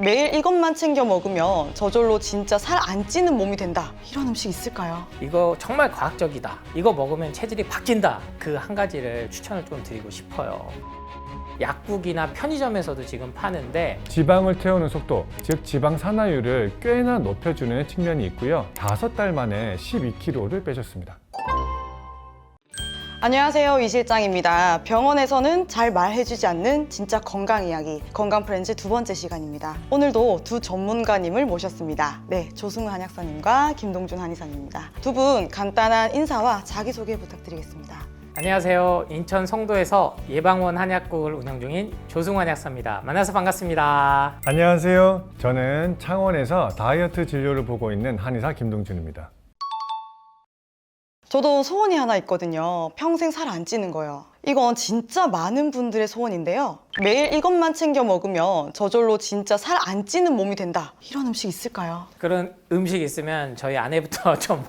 매일 이것만 챙겨 먹으면 저절로 진짜 살 안 찌는 몸이 된다. 이런 음식 있을까요? 이거 정말 과학적이다. 이거 먹으면 체질이 바뀐다. 그 한 가지를 추천을 좀 드리고 싶어요. 약국이나 편의점에서도 지금 파는데 지방을 태우는 속도, 즉 지방 산화율을 꽤나 높여주는 측면이 있고요. 5달 만에 12kg를 빼셨습니다. 안녕하세요, 이 실장입니다. 병원에서는 잘 말해주지 않는 진짜 건강 이야기, 건강 프렌즈 두 번째 시간입니다. 오늘도 두 전문가님을 모셨습니다. 네, 조승우 한약사님과 김동준 한의사님입니다. 두 분 간단한 인사와 자기소개 부탁드리겠습니다. 안녕하세요. 인천 송도에서 예방원 한약국을 운영 중인 조승우 한약사입니다. 만나서 반갑습니다. 안녕하세요. 저는 창원에서 다이어트 진료를 보고 있는 한의사 김동준입니다. 저도 소원이 하나 있거든요. 평생 살 안 찌는 거요. 이건 진짜 많은 분들의 소원인데요. 매일 이것만 챙겨 먹으면 저절로 진짜 살 안 찌는 몸이 된다. 이런 음식 있을까요? 그런 음식 있으면 저희 아내부터 좀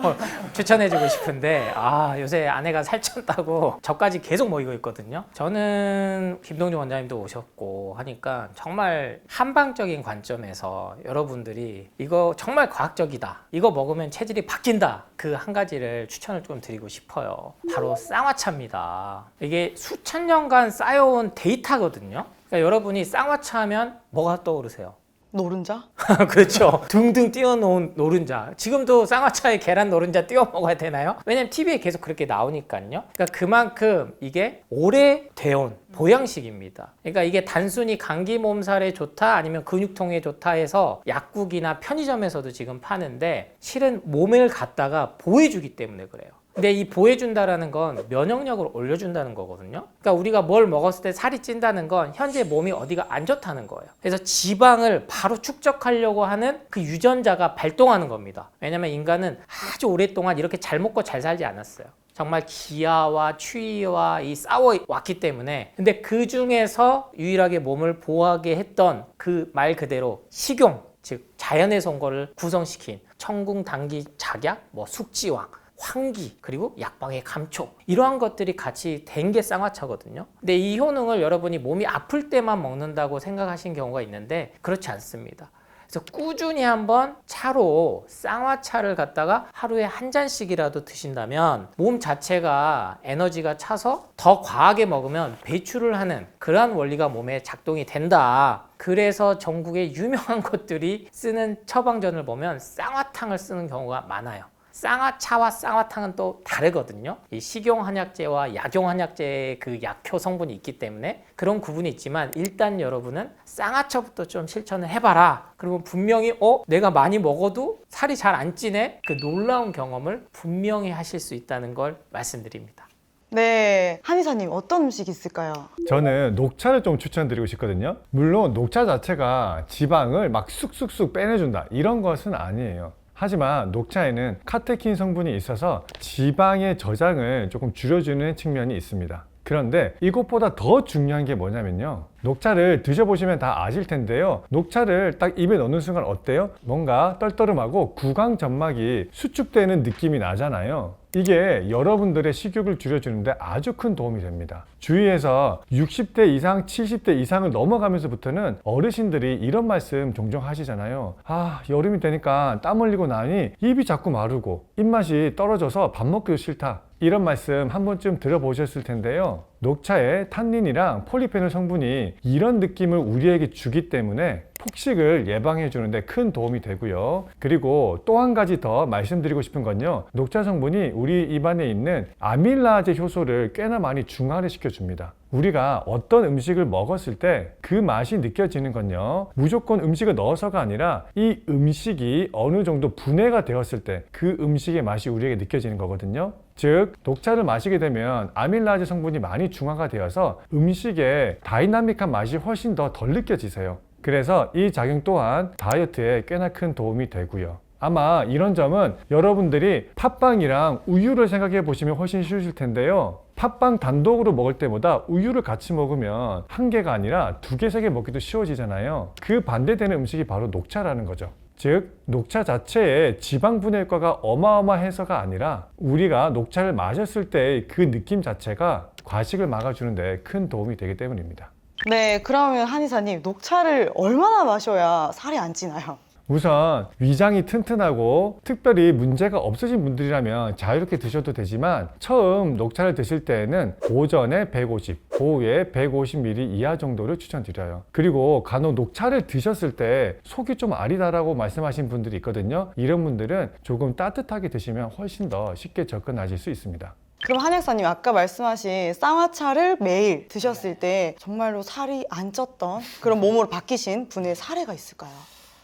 추천해주고 싶은데 요새 아내가 살쪘다고 저까지 계속 먹이고 있거든요. 저는 김동준 원장님도 오셨고 하니까 정말 한방적인 관점에서 여러분들이 이거 정말 과학적이다. 이거 먹으면 체질이 바뀐다. 그 한 가지를 추천을 좀 드리고 싶어요. 바로 쌍화차입니다. 이게 수천 년간 쌓여온 데이터거든요. 그러니까 여러분이 쌍화차 하면 뭐가 떠오르세요? 노른자? 그렇죠. 둥둥 띄워놓은 노른자. 지금도 쌍화차에 계란 노른자 띄워 먹어야 되나요? 왜냐면 TV에 계속 그렇게 나오니까요. 그러니까 그만큼 이게 오래돼온 보양식입니다. 그러니까 이게 단순히 감기 몸살에 좋다 아니면 근육통에 좋다 해서 약국이나 편의점에서도 지금 파는데 실은 몸을 갖다가 보해주기 때문에 그래요. 근데 이 보해준다라는 건 면역력을 올려준다는 거거든요. 그러니까 우리가 뭘 먹었을 때 살이 찐다는 건 현재 몸이 어디가 안 좋다는 거예요. 그래서 지방을 바로 축적하려고 하는 그 유전자가 발동하는 겁니다. 왜냐면 인간은 아주 오랫동안 이렇게 잘 먹고 잘 살지 않았어요. 정말 기아와 추위와 이 싸워왔기 때문에. 근데 그 중에서 유일하게 몸을 보호하게 했던 그 말 그대로 식용, 즉 자연에서 온 거를 구성시킨 청궁, 당귀, 작약, 숙지왕, 환기, 그리고 약방의 감초, 이러한 것들이 같이 된 게 쌍화차거든요. 근데 이 효능을 여러분이 몸이 아플 때만 먹는다고 생각하신 경우가 있는데 그렇지 않습니다. 그래서 꾸준히 한번 차로 쌍화차를 갖다가 하루에 한 잔씩이라도 드신다면 몸 자체가 에너지가 차서 더 과하게 먹으면 배출을 하는 그러한 원리가 몸에 작동이 된다. 그래서 전국의 유명한 곳들이 쓰는 처방전을 보면 쌍화탕을 쓰는 경우가 많아요. 쌍화차와 쌍화탕은 또 다르거든요. 이 식용한약재와 약용한약재의 그 약효 성분이 있기 때문에 그런 구분이 있지만 일단 여러분은 쌍화차부터 좀 실천을 해봐라. 그리고 분명히 내가 많이 먹어도 살이 잘 안 찌네? 그 놀라운 경험을 분명히 하실 수 있다는 걸 말씀드립니다. 네, 한의사님 어떤 음식 있을까요? 저는 녹차를 좀 추천드리고 싶거든요. 물론 녹차 자체가 지방을 막 쑥쑥쑥 빼내준다 이런 것은 아니에요. 하지만 녹차에는 카테킨 성분이 있어서 지방의 저장을 조금 줄여주는 측면이 있습니다. 그런데 이것보다 더 중요한 게 뭐냐면요. 녹차를 드셔보시면 다 아실 텐데요. 녹차를 딱 입에 넣는 순간 어때요? 뭔가 떨떠름하고 구강점막이 수축되는 느낌이 나잖아요. 이게 여러분들의 식욕을 줄여주는데 아주 큰 도움이 됩니다. 주위에서 60대 이상, 70대 이상을 넘어가면서부터는 어르신들이 이런 말씀 종종 하시잖아요. 여름이 되니까 땀 흘리고 나니 입이 자꾸 마르고 입맛이 떨어져서 밥 먹기도 싫다. 이런 말씀 한 번쯤 들어보셨을 텐데요. 녹차에 탄닌이랑 폴리페놀 성분이 이런 느낌을 우리에게 주기 때문에 폭식을 예방해 주는데 큰 도움이 되고요. 그리고 또 한 가지 더 말씀드리고 싶은 건요. 녹차 성분이 우리 입안에 있는 아밀라제 효소를 꽤나 많이 중화를 시켜줍니다. 우리가 어떤 음식을 먹었을 때 그 맛이 느껴지는 건요. 무조건 음식을 넣어서가 아니라 이 음식이 어느 정도 분해가 되었을 때 그 음식의 맛이 우리에게 느껴지는 거거든요. 즉 녹차를 마시게 되면 아밀라제 성분이 많이 중화가 되어서 음식의 다이나믹한 맛이 훨씬 더 덜 느껴지세요. 그래서 이 작용 또한 다이어트에 꽤나 큰 도움이 되고요. 아마 이런 점은 여러분들이 팥빵이랑 우유를 생각해 보시면 훨씬 쉬우실 텐데요. 팥빵 단독으로 먹을 때보다 우유를 같이 먹으면 한 개가 아니라 두 개, 세 개 먹기도 쉬워지잖아요. 그 반대되는 음식이 바로 녹차라는 거죠. 즉 녹차 자체의 지방 분해 효과가 어마어마해서가 아니라 우리가 녹차를 마셨을 때의 그 느낌 자체가 과식을 막아주는 데 큰 도움이 되기 때문입니다. 네, 그러면 한의사님, 녹차를 얼마나 마셔야 살이 안 찌나요? 우선 위장이 튼튼하고 특별히 문제가 없으신 분들이라면 자유롭게 드셔도 되지만 처음 녹차를 드실 때에는 오전에 150, 오후에 150ml 이하 정도를 추천드려요. 그리고 간혹 녹차를 드셨을 때 속이 좀 아리다라고 말씀하신 분들이 있거든요. 이런 분들은 조금 따뜻하게 드시면 훨씬 더 쉽게 접근하실 수 있습니다. 그럼 한약사님, 아까 말씀하신 쌍화차를 매일 드셨을 때 정말로 살이 안 쪘던 그런 몸으로 바뀌신 분의 사례가 있을까요?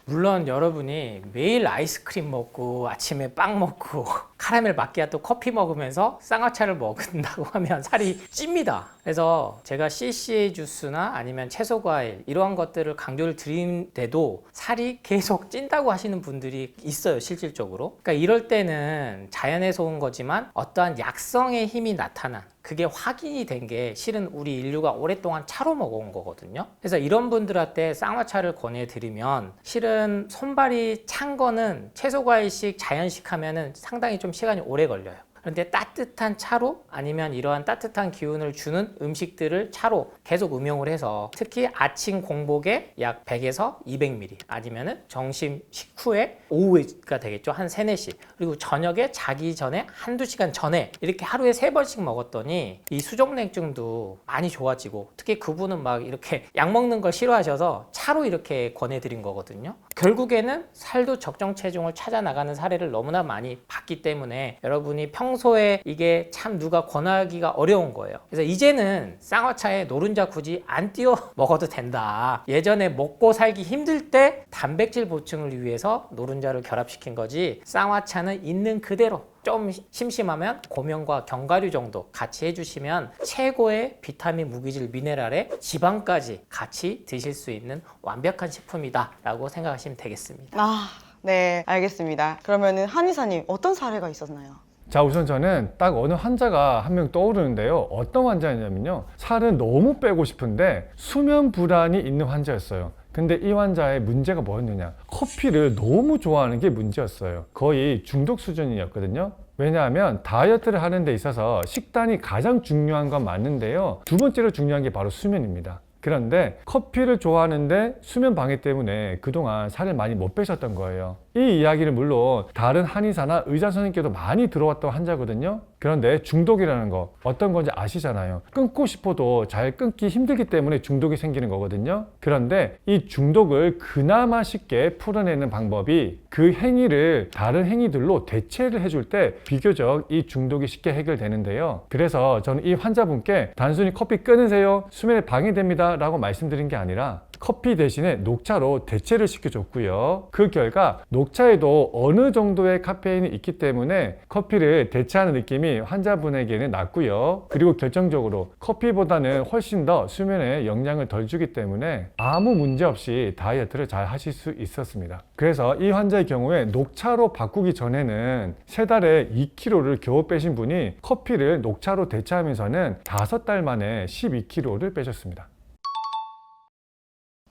물론 여러분이 매일 아이스크림 먹고 아침에 빵 먹고 카라멜 마키아토 커피 먹으면서 쌍화차를 먹는다고 하면 살이 찝니다. 그래서 제가 CCA 주스나 아니면 채소 과일 이러한 것들을 강조를 드리는데도 살이 계속 찐다고 하시는 분들이 있어요, 실질적으로. 그러니까 이럴 때는 자연에서 온 거지만 어떠한 약성의 힘이 나타난, 그게 확인이 된 게 실은 우리 인류가 오랫동안 차로 먹어온 거거든요. 그래서 이런 분들한테 쌍화차를 권해드리면 실은 손발이 찬 거는 채소 과일식 자연식 하면은 상당히 좀 시간이 오래 걸려요. 그런데 따뜻한 차로 아니면 이러한 따뜻한 기운을 주는 음식들을 차로 계속 응용을 해서 특히 아침 공복에 약 100에서 200ml 아니면은 점심 식후에 오후가 되겠죠. 한 3, 4시. 그리고 저녁에 자기 전에 한두 시간 전에 이렇게 하루에 3번씩 먹었더니 이 수족냉증도 많이 좋아지고 특히 그분은 막 이렇게 약 먹는 걸 싫어하셔서 차로 이렇게 권해드린 거거든요. 결국에는 살도 적정 체중을 찾아 나가는 사례를 너무나 많이 봤기 때문에 여러분이 평소에 이게 참 누가 권하기가 어려운 거예요. 그래서 이제는 쌍화차에 노른자 굳이 안 띄워 먹어도 된다. 예전에 먹고 살기 힘들 때 단백질 보충을 위해서 노른자를 결합시킨 거지, 쌍화차는 있는 그대로 좀 심심하면 고명과 견과류 정도 같이 해주시면 최고의 비타민, 무기질, 미네랄에 지방까지 같이 드실 수 있는 완벽한 식품이다 라고 생각하시면 되겠습니다. 아, 네, 알겠습니다. 그러면은 한의사님, 어떤 사례가 있었나요? 자, 우선 저는 딱 어느 환자가 한 명 떠오르는데요. 어떤 환자냐면요, 살은 너무 빼고 싶은데 수면 불안이 있는 환자였어요. 근데 이 환자의 문제가 뭐였느냐, 커피를 너무 좋아하는 게 문제였어요. 거의 중독 수준이었거든요. 왜냐하면 다이어트를 하는 데 있어서 식단이 가장 중요한 건 맞는데요, 두 번째로 중요한 게 바로 수면입니다. 그런데 커피를 좋아하는데 수면 방해 때문에 그동안 살을 많이 못 빼셨던 거예요. 이 이야기는 물론 다른 한의사나 의사 선생님께도 많이 들어왔던 환자거든요. 그런데 중독이라는 거 어떤 건지 아시잖아요. 끊고 싶어도 잘 끊기 힘들기 때문에 중독이 생기는 거거든요. 그런데 이 중독을 그나마 쉽게 풀어내는 방법이 그 행위를 다른 행위들로 대체를 해줄 때 비교적 이 중독이 쉽게 해결되는데요. 그래서 저는 이 환자분께 단순히 커피 끊으세요, 수면에 방해됩니다 라고 말씀드린 게 아니라 커피 대신에 녹차로 대체를 시켜줬고요. 그 결과 녹차에도 어느 정도의 카페인이 있기 때문에 커피를 대체하는 느낌이 환자분에게는 낫고요. 그리고 결정적으로 커피보다는 훨씬 더 수면에 영향을 덜 주기 때문에 아무 문제 없이 다이어트를 잘 하실 수 있었습니다. 그래서 이 환자의 경우에 녹차로 바꾸기 전에는 3달에 2kg를 겨우 빼신 분이 커피를 녹차로 대체하면서는 5달 만에 12kg를 빼셨습니다.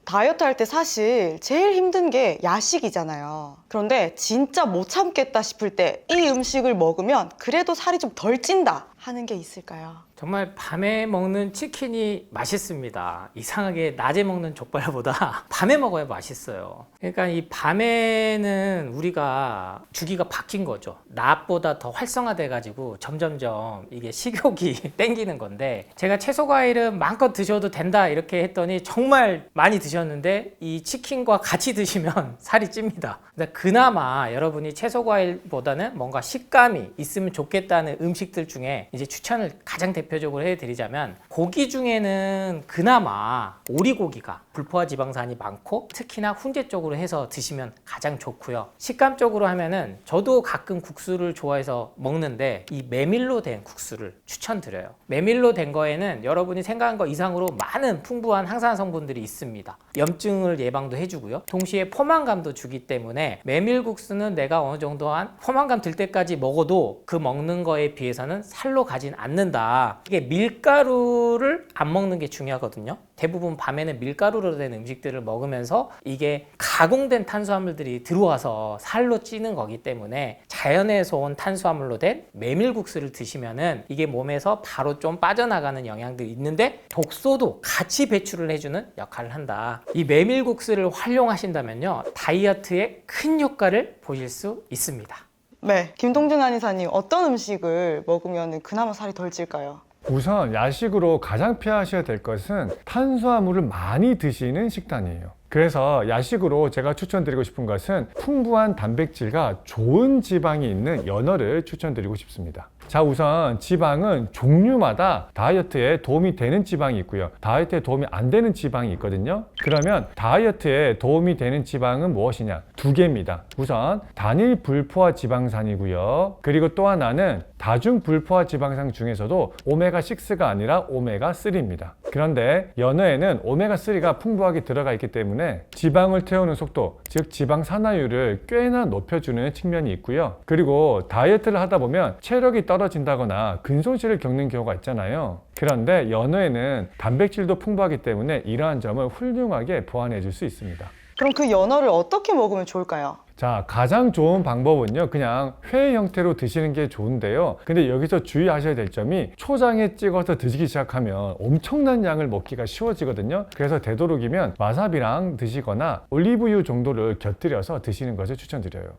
다이어트 할 때 사실 제일 힘든 게 야식이잖아요. 그런데 진짜 못 참겠다 싶을 때 이 음식을 먹으면 그래도 살이 좀 덜 찐다 하는 게 있을까요? 정말 밤에 먹는 치킨이 맛있습니다. 이상하게 낮에 먹는 족발보다 밤에 먹어야 맛있어요. 그러니까 이 밤에는 우리가 주기가 바뀐 거죠. 낮보다 더 활성화돼 가지고 점점점 이게 식욕이 땡기는 건데, 제가 채소 과일은 마음껏 드셔도 된다 이렇게 했더니 정말 많이 드셨는데 이 치킨과 같이 드시면 살이 찝니다. 근데 그나마 여러분이 채소 과일보다는 뭔가 식감이 있으면 좋겠다는 음식들 중에 이제 추천을 가장 대표적으로 해드리자면, 고기 중에는 그나마 오리고기가 불포화 지방산이 많고 특히나 훈제 쪽으로 해서 드시면 가장 좋고요. 식감적으로 하면은 저도 가끔 국수를 좋아해서 먹는데 이 메밀로 된 국수를 추천드려요. 메밀로 된 거에는 여러분이 생각한 거 이상으로 많은 풍부한 항산 성분들이 있습니다. 염증을 예방도 해주고요. 동시에 포만감도 주기 때문에 메밀국수는 내가 어느 정도 한 포만감 들 때까지 먹어도 그 먹는 거에 비해서는 살로 가진 않는다. 이게 밀가루를 안 먹는 게 중요하거든요. 대부분 밤에는 밀가루로 된 음식들을 먹으면서 이게 가공된 탄수화물들이 들어와서 살로 찌는 거기 때문에 자연에서 온 탄수화물로 된 메밀국수를 드시면은 이게 몸에서 바로 좀 빠져나가는 영양들이 있는데 독소도 같이 배출을 해주는 역할을 한다. 이 메밀국수를 활용하신다면요, 다이어트에 큰 효과를 보실 수 있습니다. 네, 김동준 한의사님 어떤 음식을 먹으면 그나마 살이 덜 찔까요? 우선 야식으로 가장 피하셔야 될 것은 탄수화물을 많이 드시는 식단이에요. 그래서 야식으로 제가 추천드리고 싶은 것은 풍부한 단백질과 좋은 지방이 있는 연어를 추천드리고 싶습니다. 자, 우선 지방은 종류마다 다이어트에 도움이 되는 지방이 있고요, 다이어트에 도움이 안 되는 지방이 있거든요. 그러면 다이어트에 도움이 되는 지방은 무엇이냐? 두 개입니다. 우선 단일 불포화 지방산이고요, 그리고 또 하나는 다중 불포화 지방산 중에서도 오메가6가 아니라 오메가3입니다. 그런데 연어에는 오메가3가 풍부하게 들어가 있기 때문에 지방을 태우는 속도, 즉 지방 산화율을 꽤나 높여주는 측면이 있고요. 그리고 다이어트를 하다 보면 체력이 떨어진다거나 근손실을 겪는 경우가 있잖아요. 그런데 연어에는 단백질도 풍부하기 때문에 이러한 점을 훌륭하게 보완해 줄 수 있습니다. 그럼 그 연어를 어떻게 먹으면 좋을까요? 자, 가장 좋은 방법은요, 그냥 회 형태로 드시는 게 좋은데요. 근데 여기서 주의하셔야 될 점이 초장에 찍어서 드시기 시작하면 엄청난 양을 먹기가 쉬워지거든요. 그래서 되도록이면 와사비랑 드시거나 올리브유 정도를 곁들여서 드시는 것을 추천드려요.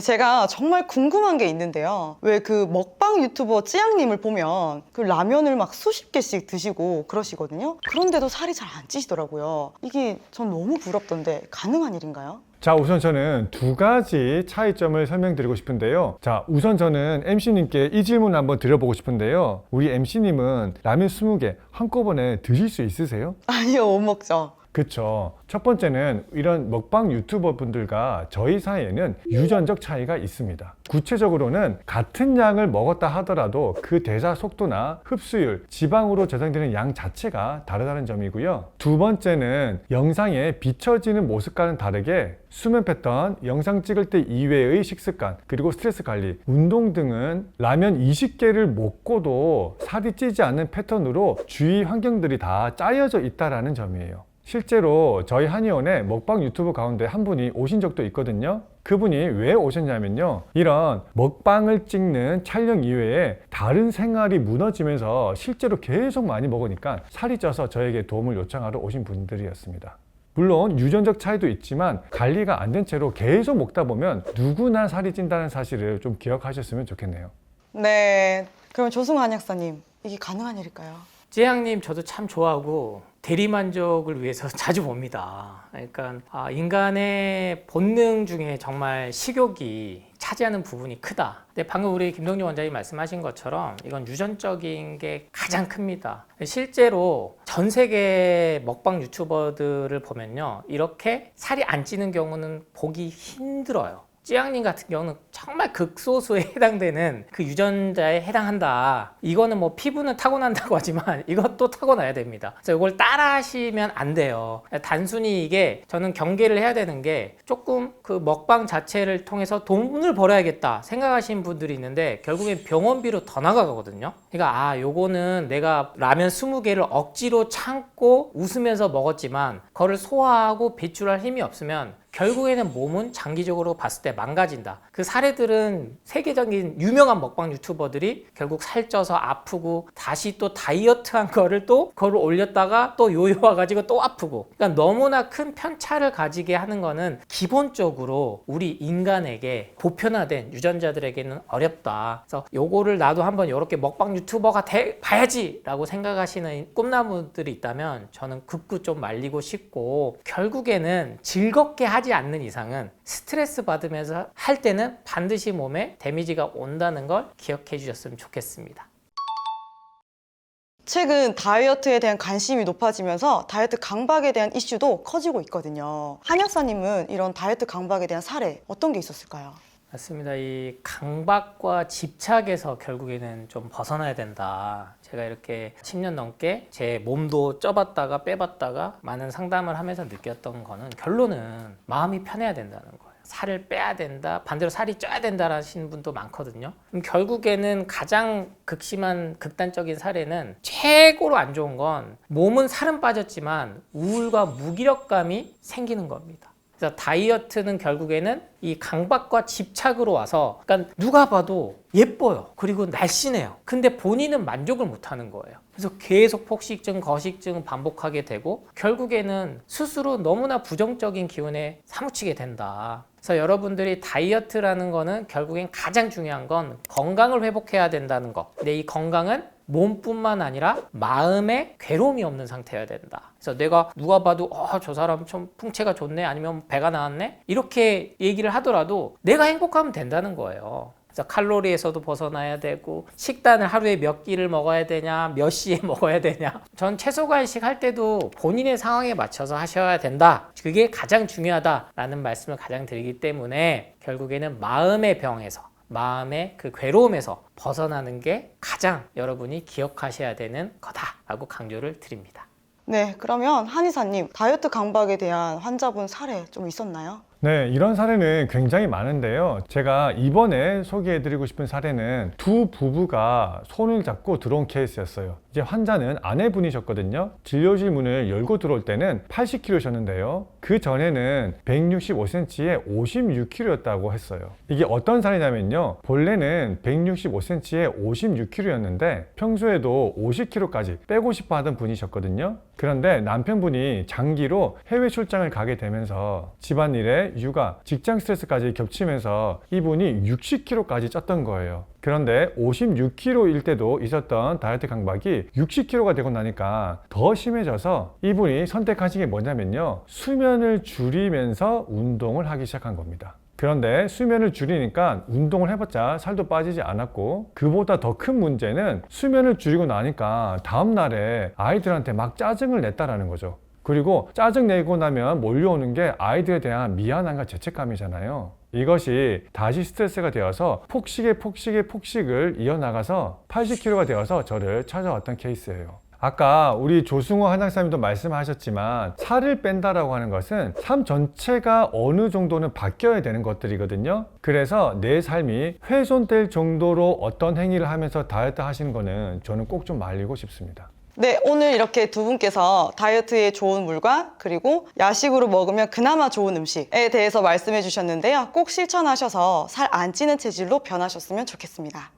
제가 정말 궁금한 게 있는데요. 왜 그 먹방 유튜버 찌양님을 보면 그 라면을 막 수십 개씩 드시고 그러시거든요. 그런데도 살이 잘 안 찌시더라고요. 이게 전 너무 부럽던데 가능한 일인가요? 자, 우선 저는 두 가지 차이점을 설명드리고 싶은데요. 자, 우선 저는 MC님께 이 질문을 한번 드려보고 싶은데요. 우리 MC님은 라면 20개 한꺼번에 드실 수 있으세요? 아니요, 못 먹죠. 그쵸. 첫 번째는 이런 먹방 유튜버 분들과 저희 사이에는 유전적 차이가 있습니다. 구체적으로는 같은 양을 먹었다 하더라도 그 대사 속도나 흡수율, 지방으로 저장되는 양 자체가 다르다는 점이고요. 두 번째는 영상에 비춰지는 모습과는 다르게 수면 패턴, 영상 찍을 때 이외의 식습관, 그리고 스트레스 관리, 운동 등은 라면 20개를 먹고도 살이 찌지 않는 패턴으로 주위 환경들이 다 짜여져 있다는 점이에요. 실제로 저희 한의원에 먹방 유튜브 가운데 한 분이 오신 적도 있거든요. 그분이 왜 오셨냐면요, 이런 먹방을 찍는 촬영 이외에 다른 생활이 무너지면서 실제로 계속 많이 먹으니까 살이 쪄서 저에게 도움을 요청하러 오신 분들이었습니다. 물론 유전적 차이도 있지만 관리가 안 된 채로 계속 먹다 보면 누구나 살이 찐다는 사실을 좀 기억하셨으면 좋겠네요. 네, 그럼 조승환 한약사님, 이게 가능한 일일까요? 찌양님 저도 참 좋아하고 대리만족을 위해서 자주 봅니다. 그러니까 인간의 본능 중에 정말 식욕이 차지하는 부분이 크다. 근데 방금 우리 김동준 원장님 말씀하신 것처럼 이건 유전적인 게 가장 큽니다. 실제로 전 세계 먹방 유튜버들을 보면요, 이렇게 살이 안 찌는 경우는 보기 힘들어요. 찌양님 같은 경우는 정말 극소수에 해당되는 그 유전자에 해당한다. 이거는 뭐 피부는 타고난다고 하지만 이것도 타고나야 됩니다. 그래서 이걸 따라 하시면 안 돼요. 단순히 이게 저는 경계를 해야 되는 게, 조금 그 먹방 자체를 통해서 돈을 벌어야겠다 생각하시는 분들이 있는데 결국엔 병원비로 더 나가거든요. 그러니까 요거는 내가 라면 20개를 억지로 참고 웃으면서 먹었지만 그거를 소화하고 배출할 힘이 없으면 결국에는 몸은 장기적으로 봤을 때 망가진다. 그 사례들은 세계적인 유명한 먹방 유튜버들이 결국 살쪄서 아프고 다시 또 다이어트한 거를 또 그걸 올렸다가 또 요요와가지고 또 아프고, 그러니까 너무나 큰 편차를 가지게 하는 거는 기본적으로 우리 인간에게 보편화된 유전자들에게는 어렵다. 그래서 요거를 나도 한번 이렇게 먹방 유튜버가 봐야지 라고 생각하시는 꿈나무들이 있다면 저는 극구 좀 말리고 싶고, 결국에는 즐겁게 하지 않는 이상은 스트레스 받으면서 할 때는 반드시 몸에 데미지가 온다는 걸 기억해 주셨으면 좋겠습니다. 최근 다이어트에 대한 관심이 높아지면서 다이어트 강박에 대한 이슈도 커지고 있거든요. 한약사님은 이런 다이어트 강박에 대한 사례 어떤 게 있었을까요? 맞습니다. 이 강박과 집착에서 결국에는 좀 벗어나야 된다. 제가 이렇게 10년 넘게 제 몸도 쪄봤다가 빼봤다가 많은 상담을 하면서 느꼈던 거는, 결론은 마음이 편해야 된다는 거예요. 살을 빼야 된다, 반대로 살이 쪄야 된다 하시는 분도 많거든요. 그럼 결국에는 가장 극심한 극단적인 사례는, 최고로 안 좋은 건 몸은 살은 빠졌지만 우울과 무기력감이 생기는 겁니다. 그래서 다이어트는 결국에는 이 강박과 집착으로 와서 그러니까 누가 봐도 예뻐요. 그리고 날씬해요. 근데 본인은 만족을 못하는 거예요. 그래서 계속 폭식증, 거식증 반복하게 되고 결국에는 스스로 너무나 부정적인 기운에 사무치게 된다. 그래서 여러분들이 다이어트라는 거는 결국엔 가장 중요한 건 건강을 회복해야 된다는 거. 근데 이 건강은 몸뿐만 아니라 마음에 괴로움이 없는 상태여야 된다. 그래서 내가 누가 봐도 저 사람 좀 풍채가 좋네 아니면 배가 나왔네 이렇게 얘기를 하더라도 내가 행복하면 된다는 거예요. 그래서 칼로리에서도 벗어나야 되고 식단을 하루에 몇 끼를 먹어야 되냐 몇 시에 먹어야 되냐 전 채소간식 할 때도 본인의 상황에 맞춰서 하셔야 된다. 그게 가장 중요하다라는 말씀을 가장 드리기 때문에 결국에는 마음의 병에서 마음의 그 괴로움에서 벗어나는 게 가장 여러분이 기억하셔야 되는 거다라고 강조를 드립니다. 네, 그러면 한의사님, 다이어트 강박에 대한 환자분 사례 좀 있었나요? 네, 이런 사례는 굉장히 많은데요. 제가 이번에 소개해드리고 싶은 사례는 두 부부가 손을 잡고 들어온 케이스였어요. 이제 환자는 아내분이셨거든요. 진료실 문을 열고 들어올 때는 80kg셨는데요. 그 전에는 165cm에 56kg였다고 했어요. 이게 어떤 사례냐면요. 본래는 165cm에 56kg였는데 평소에도 50kg까지 빼고 싶어 하던 분이셨거든요. 그런데 남편분이 장기로 해외 출장을 가게 되면서 집안일에 육아, 직장 스트레스까지 겹치면서 이분이 60kg까지 쪘던 거예요. 그런데 56kg일 때도 있었던 다이어트 강박이 60kg가 되고 나니까 더 심해져서 이분이 선택하신 게 뭐냐면요. 수면을 줄이면서 운동을 하기 시작한 겁니다. 그런데 수면을 줄이니까 운동을 해봤자 살도 빠지지 않았고 그보다 더 큰 문제는 수면을 줄이고 나니까 다음날에 아이들한테 막 짜증을 냈다라는 거죠. 그리고 짜증내고 나면 몰려오는 게 아이들에 대한 미안함과 죄책감이잖아요. 이것이 다시 스트레스가 되어서 폭식을 이어나가서 80kg가 되어서 저를 찾아왔던 케이스예요. 아까 우리 조승호 한의사님도 말씀하셨지만 살을 뺀다라고 하는 것은 삶 전체가 어느 정도는 바뀌어야 되는 것들이거든요. 그래서 내 삶이 훼손될 정도로 어떤 행위를 하면서 다이어트 하시는 거는 저는 꼭 좀 말리고 싶습니다. 네, 오늘 이렇게 두 분께서 다이어트에 좋은 물과 그리고 야식으로 먹으면 그나마 좋은 음식에 대해서 말씀해 주셨는데요. 꼭 실천하셔서 살 안 찌는 체질로 변하셨으면 좋겠습니다.